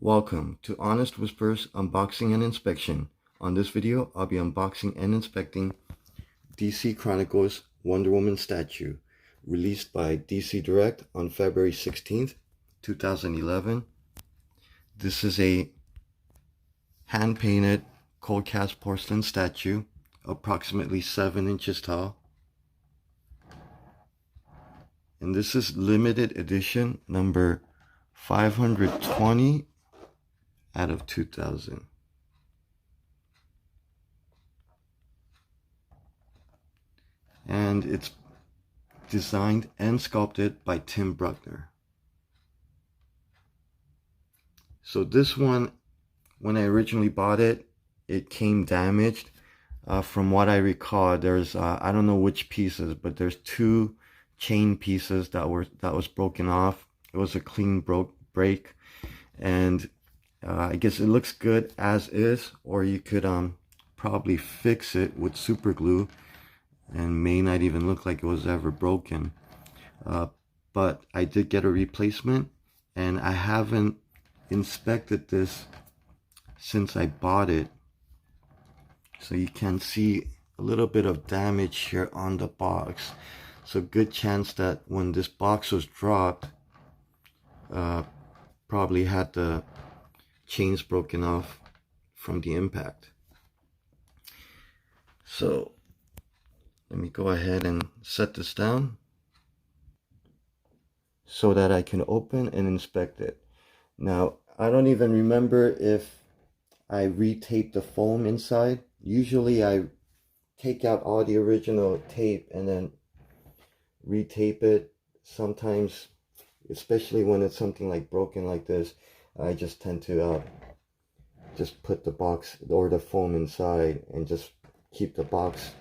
Welcome to Honest Whispers Unboxing and Inspection. On this video, I'll be unboxing and inspecting DC Chronicles Wonder Woman statue, released by DC Direct on February 16th, 2011. This is a hand-painted cold cast porcelain statue, approximately 7 inches tall. And this is limited edition number 520 out of 2000. And it's designed and sculpted by Tim Bruckner. So this one, when I originally bought it, it came damaged. From what I recall, there's I don't know which pieces, but there's 2 chain pieces that was broken off. It was a clean break, and I guess it looks good as is, or you could probably fix it with super glue and may not even look like it was ever broken. But I did get a replacement, and I haven't inspected this since I bought it. So you can see a little bit of damage here on the box. So good chance that when this box was dropped, probably had the chains broken off from the impact. So let me go ahead and set this down so that I can open and inspect it. Now, I don't even remember if I retaped the foam inside. Usually I take out all the original tape and then retape it. Sometimes, especially when it's something like broken like this, I just tend to just put the box or the foam inside and just keep the box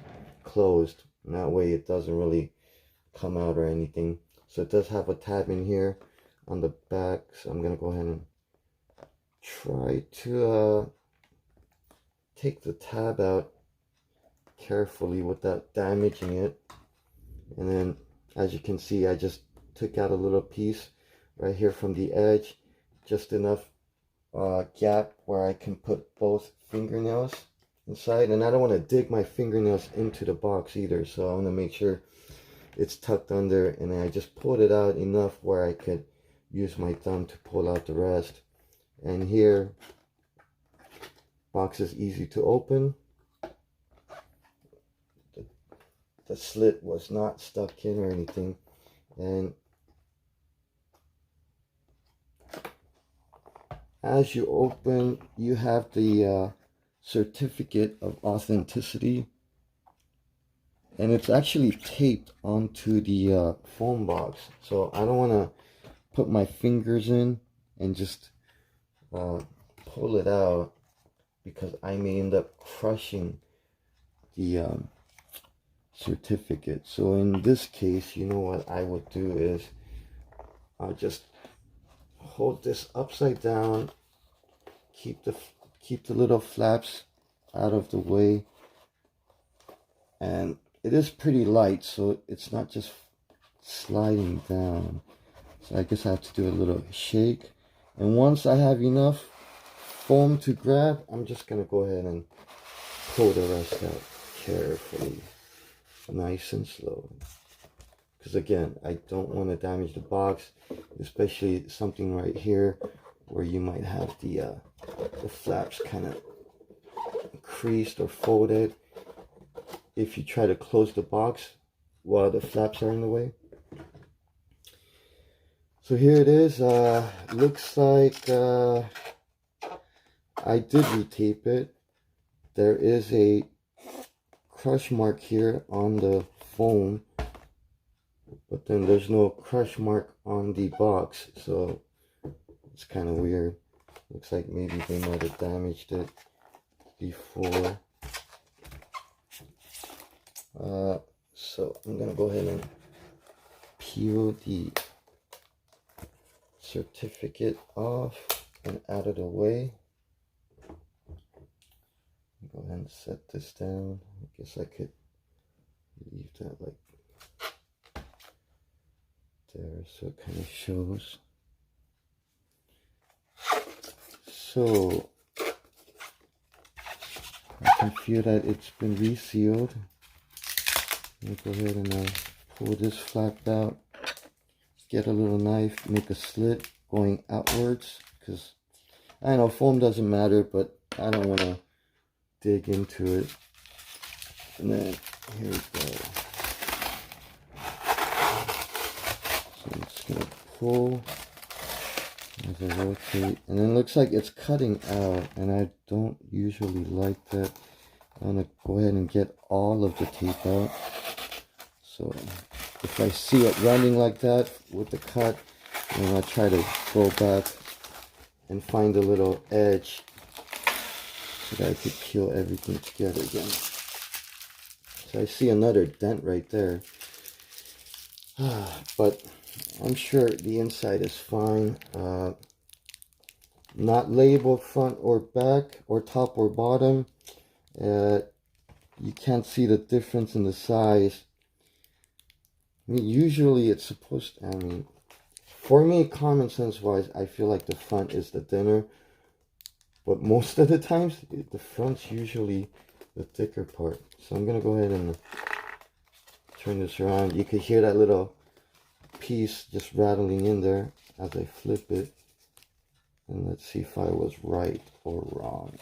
closed, and that way it doesn't really come out or anything. So it does have a tab in here on the back, so I'm gonna go ahead and try to take the tab out carefully without damaging it. And then, as you can see, I just took out a little piece right here from the edge, just enough gap where I can put both fingernails inside. And I don't want to dig my fingernails into the box either, so I want to make sure it's tucked under, and I just pulled it out enough where I could use my thumb to pull out the rest. And here, box is easy to open. The slit was not stuck in or anything, and as you open, you have the certificate of authenticity, and it's actually taped onto the foam box. So I don't want to put my fingers in and just pull it out, because I may end up crushing the certificate. So in this case, you know what I would do is I'll just hold this upside down, keep the little flaps out of the way, and it is pretty light, so it's not just sliding down. So I guess I have to do a little shake, and once I have enough foam to grab, I'm just gonna go ahead and pull the rest out carefully, nice and slow, because again, I don't want to damage the box, especially something right here where you might have the flaps kind of creased or folded if you try to close the box while the flaps are in the way. So here it is. Looks like I did retape it. There is a crush mark here on the foam, but then there's no crush mark on the box, so it's kind of weird. Looks like maybe they might have damaged it before. So I'm gonna go ahead and peel the certificate off and out of the way. Go ahead and set this down. I guess I could leave that like there, so it kind of shows. So I can feel that it's been resealed. Let me go ahead and pull this flap out. Get a little knife, make a slit going outwards, because I know foam doesn't matter, but I don't want to dig into it. And then here we go. So I'm just gonna pull as I rotate, and then it looks like it's cutting out, and I don't usually like that. I'm gonna go ahead and get all of the tape out. So if I see it running like that with the cut, then I'll try to go back and find a little edge so that I could peel everything together again. So I see another dent right there. But I'm sure the inside is fine. Not labeled front or back or top or bottom. You can't see the difference in the size. I mean, usually it's supposed to, I mean, for me, common sense wise, I feel like the front is the thinner. But most of the times, the front's usually the thicker part. So I'm going to go ahead and turn this around. You can hear that little piece just rattling in there as I flip it. And let's see if I was right or wrong.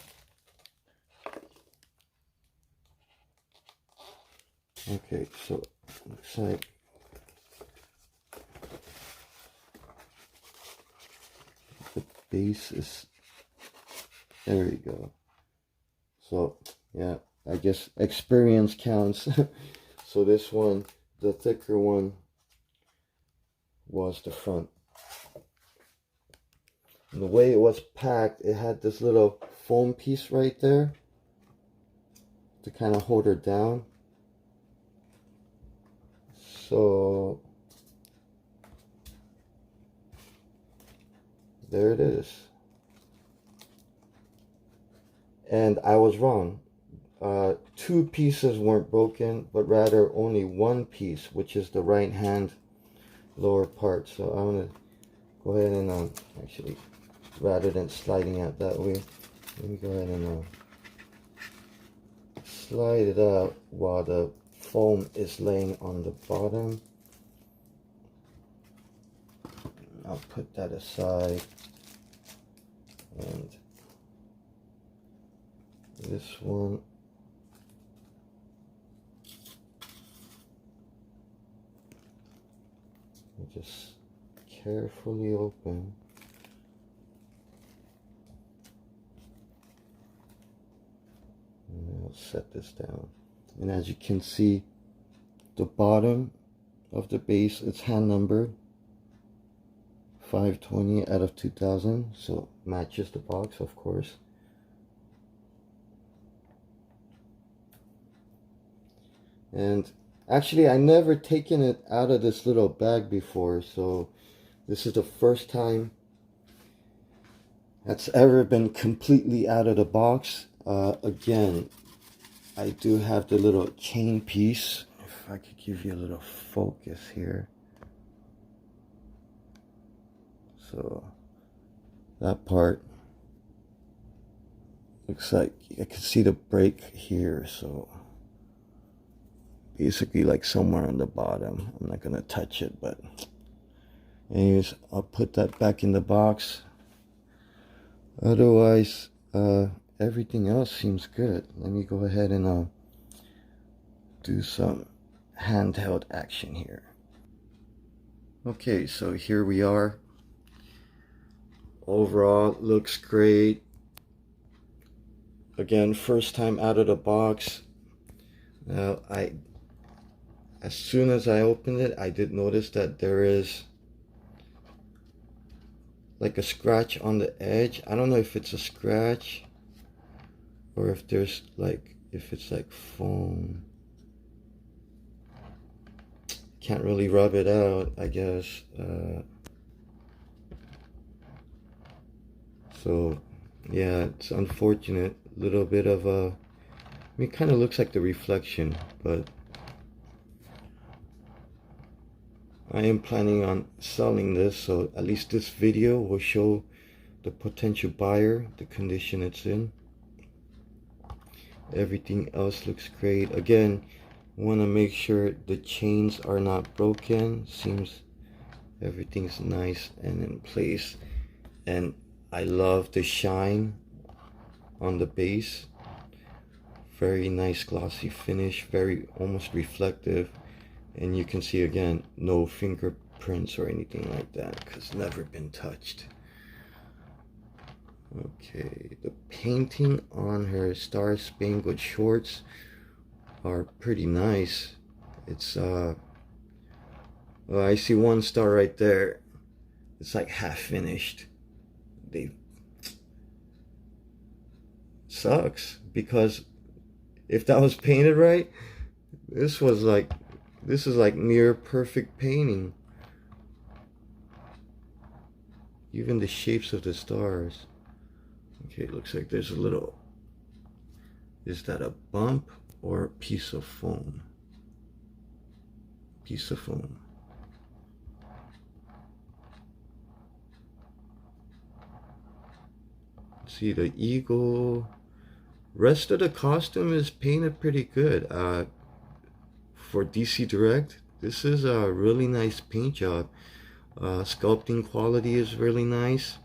Okay, so it looks like the base is, there we go. So yeah, I guess experience counts. So this one, the thicker one, was the front. And the way it was packed, it had this little foam piece right there to kind of hold her down. So there it is. And I was wrong. Two pieces weren't broken, but rather only one piece, which is the right hand lower part. So I'm going to go ahead and actually, rather than sliding out that way, let me go ahead and slide it out while the foam is laying on the bottom. I'll put that aside, and this one, just carefully open. And I'll set this down. And as you can see, the bottom of the base, it's hand numbered 520 out of 2000, so matches the box, of course. And actually, I never taken it out of this little bag before, so this is the first time that's ever been completely out of the box. Again, I do have the little chain piece. If I could give you a little focus here. So that part looks like I can see the break here. So basically like somewhere on the bottom. I'm not gonna touch it, but anyways, I'll put that back in the box. Otherwise, everything else seems good. Let me go ahead and do some handheld action here. Okay, so here we are. Overall, looks great. Again, first time out of the box. Now, as soon as I opened it, I did notice that there is like a scratch on the edge. I don't know if it's a scratch or if there's like, if it's like foam. Can't really rub it out, I guess. So yeah, it's unfortunate. Little bit of a, I mean, it kind of looks like the reflection, but I am planning on selling this, so at least this video will show the potential buyer, the condition it's in. Everything else looks great. Again, want to make sure the chains are not broken. Seems everything's nice and in place. And I love the shine on the base. Very nice glossy finish, very almost reflective. And you can see again, no fingerprints or anything like that, because never been touched. Okay, the painting on her Star Spangled shorts are pretty nice. It's well, I see one star right there. It's like half finished. They sucks, because if that was painted right, this is like near perfect painting. Even the shapes of the stars. Okay, it looks like there's a little, is that a bump or a piece of foam? Piece of foam. See the eagle. Rest of the costume is painted pretty good. For DC Direct, this is a really nice paint job. Sculpting quality is really nice.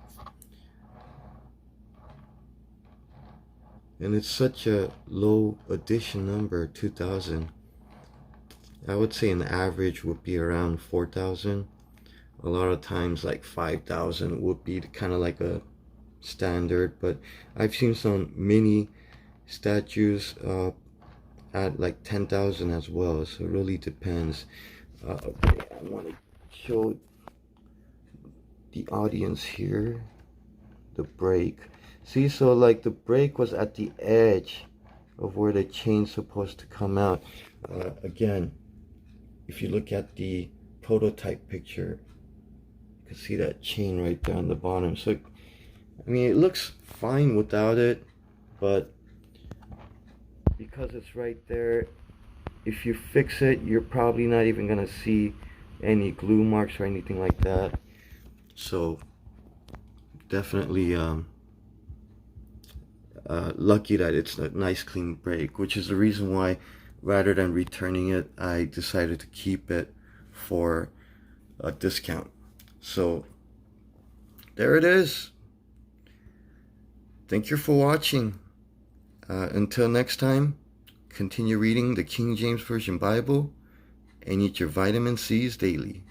And it's such a low edition number, 2000. I would say an average would be around 4,000. A lot of times like 5,000 would be kind of like a standard, but I've seen some mini statues at like 10,000 as well, so it really depends. Okay, I want to show the audience here the break. See, so like the break was at the edge of where the chain's supposed to come out. Again, if you look at the prototype picture, you can see that chain right there on the bottom. So I mean, it looks fine without it, but because it's right there, if you fix it, you're probably not even gonna see any glue marks or anything like that. So definitely lucky that it's a nice clean break, which is the reason why, rather than returning it, I decided to keep it for a discount. So there it is. Thank you for watching. Until next time, continue reading the King James Version Bible and eat your vitamin C's daily.